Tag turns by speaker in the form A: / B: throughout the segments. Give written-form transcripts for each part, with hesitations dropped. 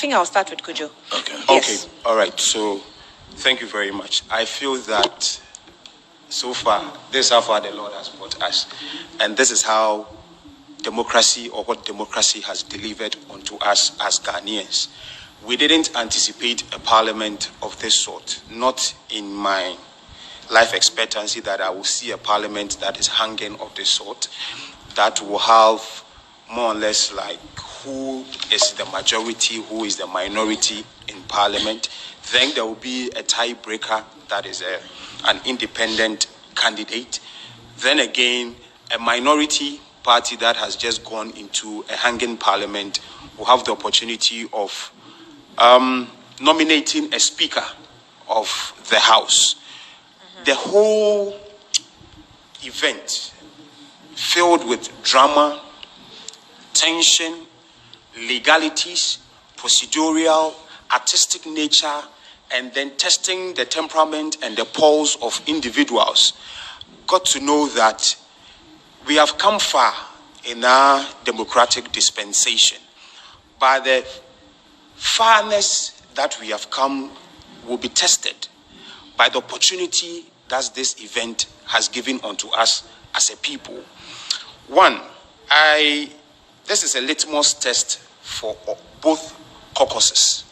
A: think I'll start with Kujo.
B: Okay.
A: Yes.
C: Okay. All right. So, thank you very much. I feel that so far, this is how far the Lord has brought us, and this is how democracy, or what democracy has delivered unto us as Ghanaians. We didn't anticipate a parliament of this sort. Not in my life expectancy that I will see a parliament that is hanging of this sort, that will have more or less like who is the majority, who is the minority in parliament. Then there will be a tiebreaker that is an independent candidate. Then again, a minority party that has just gone into a hanging parliament will have the opportunity of nominating a speaker of the House. The whole event filled with drama, tension, legalities, procedural, artistic nature, and then testing the temperament and the pulse of individuals. Got to know that we have come far in our democratic dispensation. But the farness that we have come will be tested by the opportunity that this event has given unto us as a people. One, this is a litmus test for both caucuses.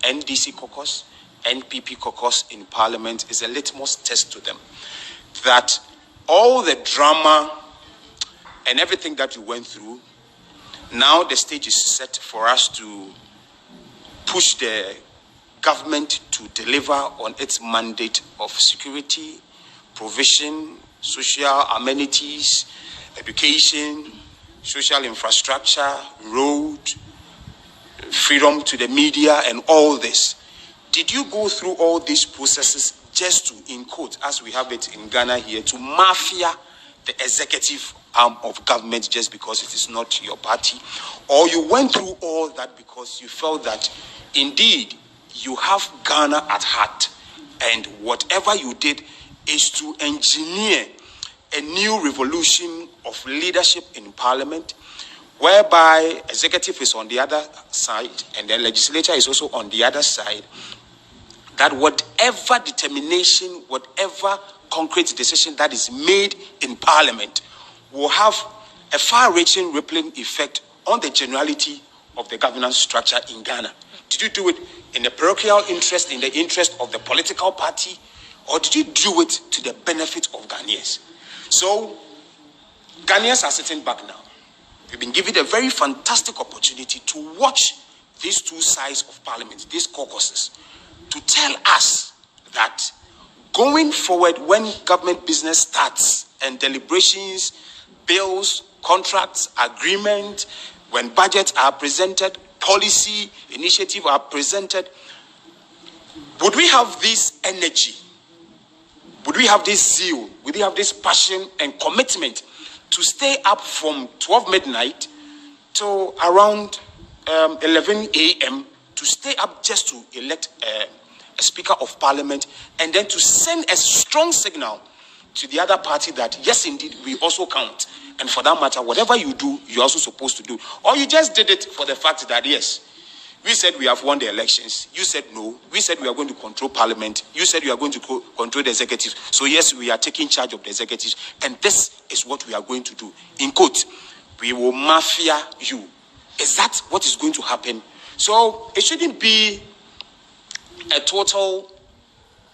C: NDC caucus, NPP caucus in Parliament is a litmus test to them. That all the drama and everything that we went through, now the stage is set for us to push the government to deliver on its mandate of security, provision, social amenities, education, social infrastructure, road, freedom to the media, and all this. Did you go through all these processes just to, in quote, as we have it in Ghana here, to mafia the executive arm of government just because it is not your party? Or you went through all that because you felt that indeed you have Ghana at heart, and whatever you did is to engineer a new revolution of leadership in Parliament, whereby executive is on the other side and the legislature is also on the other side, that whatever determination, whatever concrete decision that is made in Parliament will have a far-reaching rippling effect on the generality of the governance structure in Ghana. Did you do it in the parochial interest, in the interest of the political party, or did you do it to the benefit of Ghanaians? So, Ghanaians are sitting back now. We've been given a very fantastic opportunity to watch these two sides of Parliament, these caucuses, to tell us that going forward, when government business starts and deliberations, bills, contracts, agreement, when budgets are presented, policy initiatives are presented, would we have this energy? Would we have this zeal? Would we have this passion and commitment to stay up from 12 midnight to around 11 a.m. to stay up just to elect a Speaker of Parliament, and then to send a strong signal to the other party that, yes, indeed, we also count. And for that matter, whatever you do, you're also supposed to do. Or you just did it for the fact that, yes, we said we have won the elections. You said no. We said we are going to control Parliament. You said you are going to control the executive. So, yes, we are taking charge of the executive. And this is what we are going to do. In quote, we will mafia you. Is that what is going to happen? So, it shouldn't be a total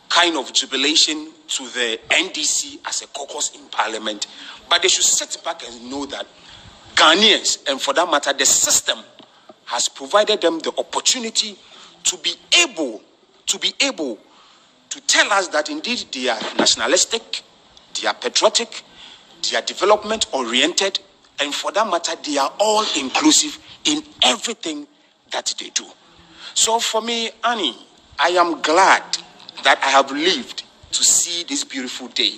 C: kind of jubilation to the NDC as a caucus in Parliament, but they should sit back and know that Ghanaians, and for that matter, the system has provided them the opportunity to be able to tell us that indeed they are nationalistic, they are patriotic, they are development oriented, and for that matter, they are all inclusive in everything that they do. So for me, Annie, I am glad that I have lived to see this beautiful day.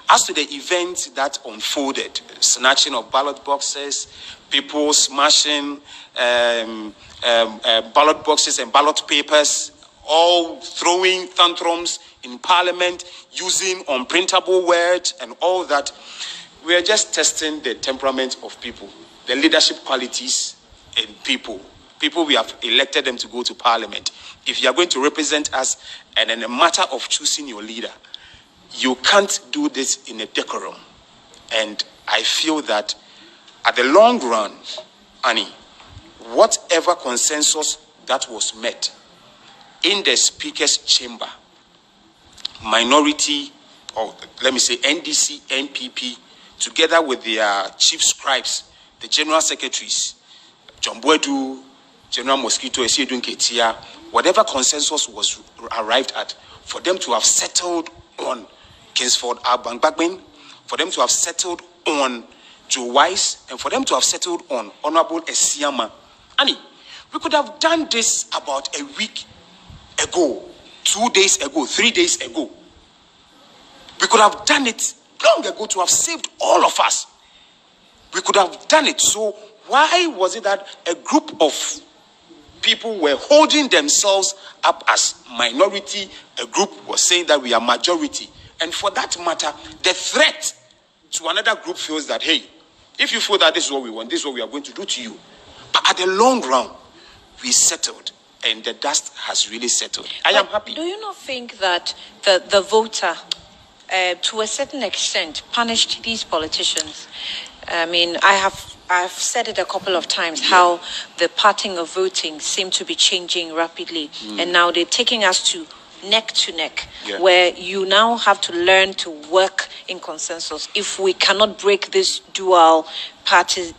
C: As to the event that unfolded, snatching of ballot boxes, people smashing ballot boxes and ballot papers, all throwing tantrums in Parliament, using unprintable words and all that, we are just testing the temperament of people, the leadership qualities in people. people we have elected them to go to parliament. If you are going to represent us, and in a matter of choosing your leader, you can't do this in a decorum. And I feel that at the long run, Annie, whatever consensus that was met in the Speaker's chamber, minority, or let me say NDC, NPP, together with their chief scribes, the general secretaries, John Boedu, General Mosquito, Esiedun Ketia, whatever consensus was arrived at, for them to have settled on Kingsford Alban Bagbin, for them to have settled on Joe Wise, and for them to have settled on Honorable Esiama. Annie, we could have done this about a week ago, 2 days ago, 3 days ago. We could have done it long ago to have saved all of us. We could have done it. So why was it that a group of people were holding themselves up as minority, a group was saying that we are majority? And for that matter, the threat to another group feels that, hey, if you feel that this is what we want, this is what we are going to do to you. But at the long run, we settled, and the dust has really settled. I am happy.
A: Do you not think that the voter, to a certain extent, punished these politicians? I mean, I've said it a couple of times, how the pattern of voting seemed to be changing rapidly. And now they're taking us to neck, where you now have to learn to work in consensus. If we cannot break this dual parties,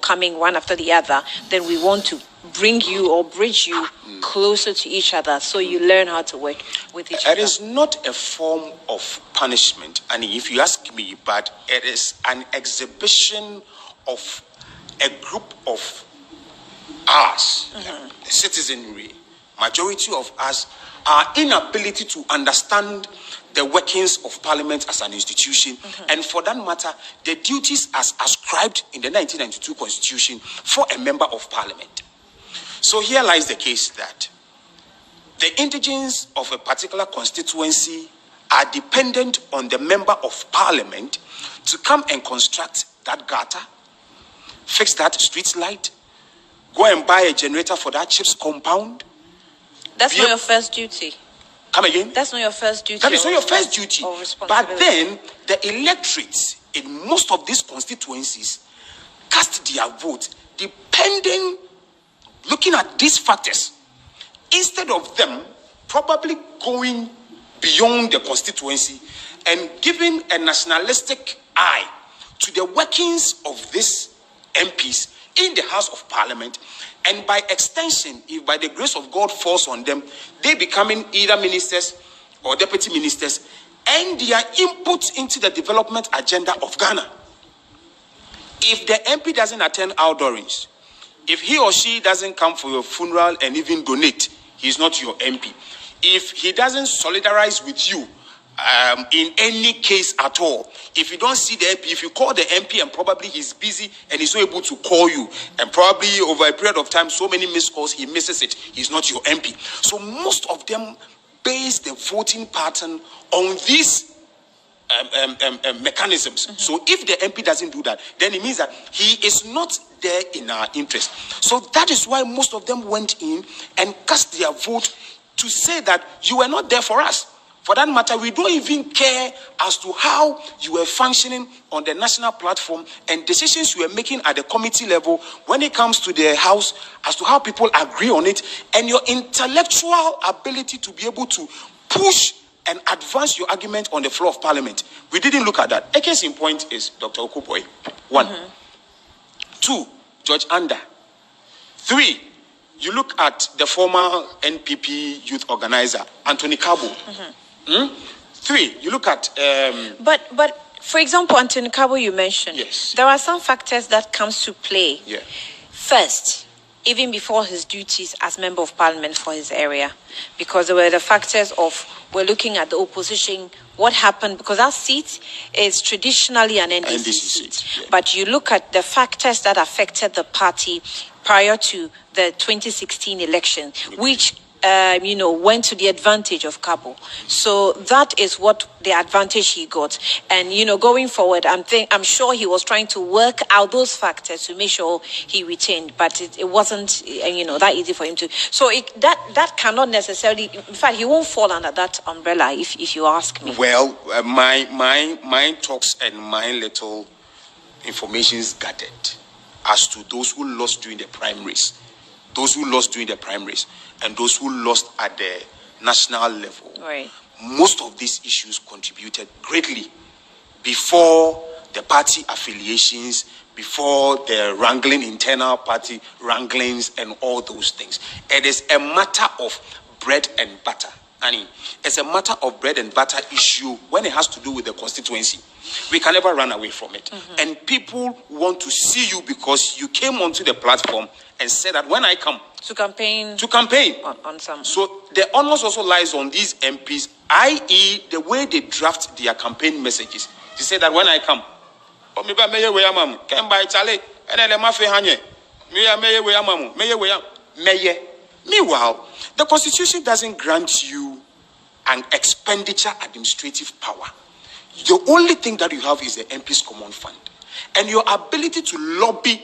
A: coming one after the other, then we want to bring you or bridge you closer to each other, so you learn how to work with each other.
C: It is not a form of punishment, and if you ask me, but it is an exhibition of a group of us, the citizenry, majority of us, our inability to understand the workings of Parliament as an institution, and for that matter, the duties as ascribed in the 1992 Constitution for a member of Parliament. So here lies the case that the indigents of a particular constituency are dependent on the member of Parliament to come and construct that gutter, fix that street light, go and buy a generator for that chips compound.
A: That's not your first duty.
C: Come again?
A: That's not your first duty.
C: That is not your first duty. But then the electorates in most of these constituencies cast their vote depending, looking at these factors, instead of them probably going beyond the constituency and giving a nationalistic eye to the workings of these MPs in the House of Parliament, and by extension, if by the grace of God falls on them, they becoming either ministers or deputy ministers, and their input into the development agenda of Ghana. If the MP doesn't attend outdoorings, if he or she doesn't come for your funeral and even donate, he's not your MP. If he doesn't solidarize with you in any case at all, if you don't see the MP, if you call the MP and probably he's busy and he's not able to call you, and probably over a period of time, so many missed calls, he misses it, he's not your MP. So most of them base the voting pattern on these mechanisms. So if the MP doesn't do that, then it means that he is not there in our interest. So that is why most of them went in and cast their vote to say that you were not there for us. For that matter, we don't even care as to how you were functioning on the national platform and decisions you were making at the committee level when it comes to the House, as to how people agree on it, and your intellectual ability to be able to push and advance your argument on the floor of Parliament. We didn't look at that. A case in point is Dr. Okuboy. 1. 2, George Anda. 3, you look at the former NPP youth organizer, Anthony Kabo. 3, you look at...
A: But for example, Anthony Kabo you mentioned,
C: yes,
A: there are some factors that comes to play.
C: Yeah.
A: First, even before his duties as member of Parliament for his area, because there were the factors of, we're looking at the opposition, what happened, because our seat is traditionally an NDC seat. Yeah. But you look at the factors that affected the party prior to the 2016 election, which went to the advantage of Cabo. So that is what the advantage he got. And, going forward, I'm sure he was trying to work out those factors to make sure he retained, but it wasn't, that easy for him to. So that cannot necessarily, in fact, he won't fall under that umbrella if you ask me.
C: Well, my talks and my little information is gathered as to those who lost during the primaries, and those who lost at the national level.
A: Right.
C: Most of these issues contributed greatly before the party affiliations, before the internal party wranglings and all those things. It is a matter of bread and butter. It's a matter of bread and butter issue when it has to do with the constituency. We can never run away from it. Mm-hmm. And people want to see you because you came onto the platform and said that when I come
A: to campaign on some.
C: So the onus also lies on these MPs, i.e. the way they draft their campaign messages. They say that when I come, meanwhile, the Constitution doesn't grant you an expenditure administrative power. The only thing that you have is the MP's Common Fund. And your ability to lobby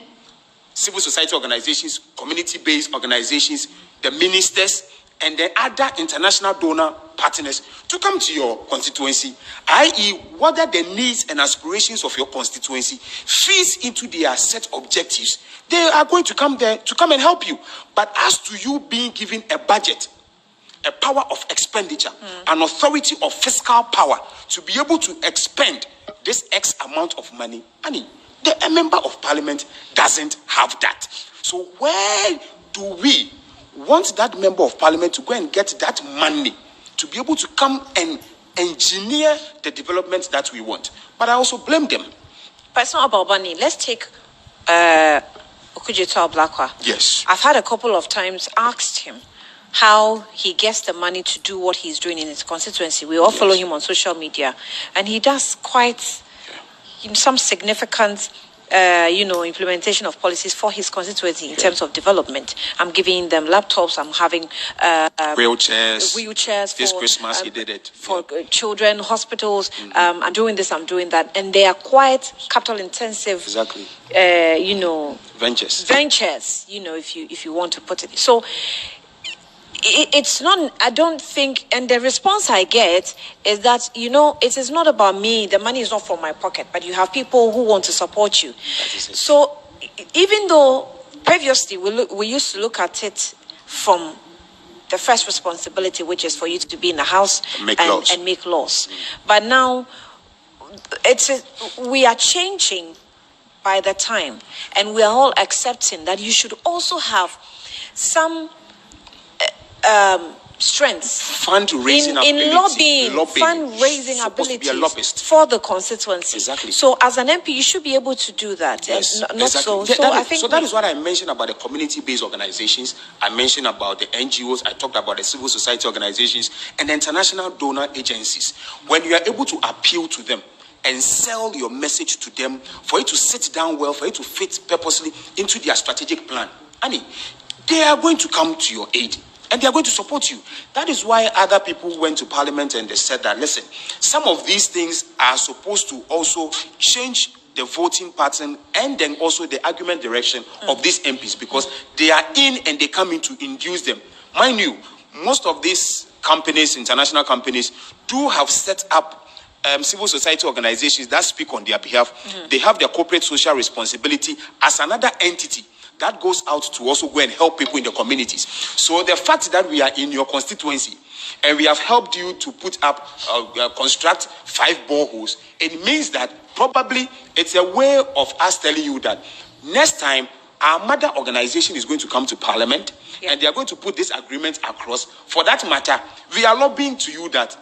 C: civil society organizations, community-based organizations, the ministers, and the other international donor partners to come to your constituency, i.e. whether the needs and aspirations of your constituency feeds into their set objectives, they are going to come there to come and help you. But as to you being given a budget, a power of expenditure, an authority of fiscal power to be able to expend this X amount of money, a member of parliament doesn't have that. So where do we want that member of parliament to go and get that money to be able to come and engineer the development that we want? But I also blame them.
A: But it's not about money. Let's take Okudzeto Ablakwa.
C: Yes.
A: I've had a couple of times asked him how he gets the money to do what he's doing in his constituency. We all follow him on social media, and he does quite some significant implementation of policies for his constituency in terms of development. I'm giving them laptops. I'm having wheelchairs.
C: This Christmas he did it
A: for children, hospitals. I'm doing this. I'm doing that, and they are quite capital intensive.
C: Exactly. Ventures.
A: If you want to put it so. It's not, I don't think, and the response I get is that, it is not about me. The money is not from my pocket, but you have people who want to support you. So even though previously we used to look at it from the first responsibility, which is for you to be in the house and make laws. But now we are changing by the time, and we are all accepting that you should also have some strengths
C: fundraising
A: in lobbying fundraising abilities for the constituency.
C: Exactly.
A: So as an MP, you should be able to do that.
C: Yes,
A: not
C: exactly.
A: so.
C: That is what I mentioned about the community-based organizations. I mentioned about the NGOs. I talked about the civil society organizations and the international donor agencies. When you are able to appeal to them and sell your message to them, for it to sit down well, for it to fit purposely into their strategic plan, they are going to come to your aid. And they are going to support you. That is why other people went to parliament and they said that, listen, some of these things are supposed to also change the voting pattern and then also the argument direction of these MPs, because they are in and they come in to induce them. Mind you, most of these companies, international companies, do have set up civil society organizations that speak on their behalf. They have their corporate social responsibility as another entity that goes out to also go and help people in the communities. So the fact that we are in your constituency and we have helped you to put up, construct 5 boreholes, it means that probably it's a way of us telling you that next time our mother organization is going to come to parliament and they are going to put this agreement across. For that matter, we are lobbying to you that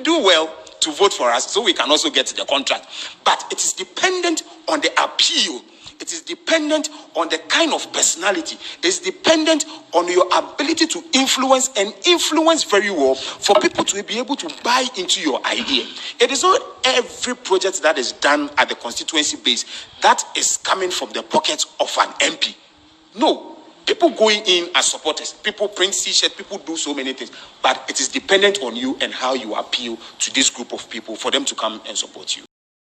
C: do well to vote for us so we can also get the contract. But it is dependent on the appeal. It is dependent on the kind of personality. It's dependent on your ability to influence and influence very well for people to be able to buy into your idea. It is not every project that is done at the constituency base that is coming from the pockets of an MP. No. People going in as supporters, people print t-shirts, people do so many things, but it is dependent on you and how you appeal to this group of people for them to come and support you.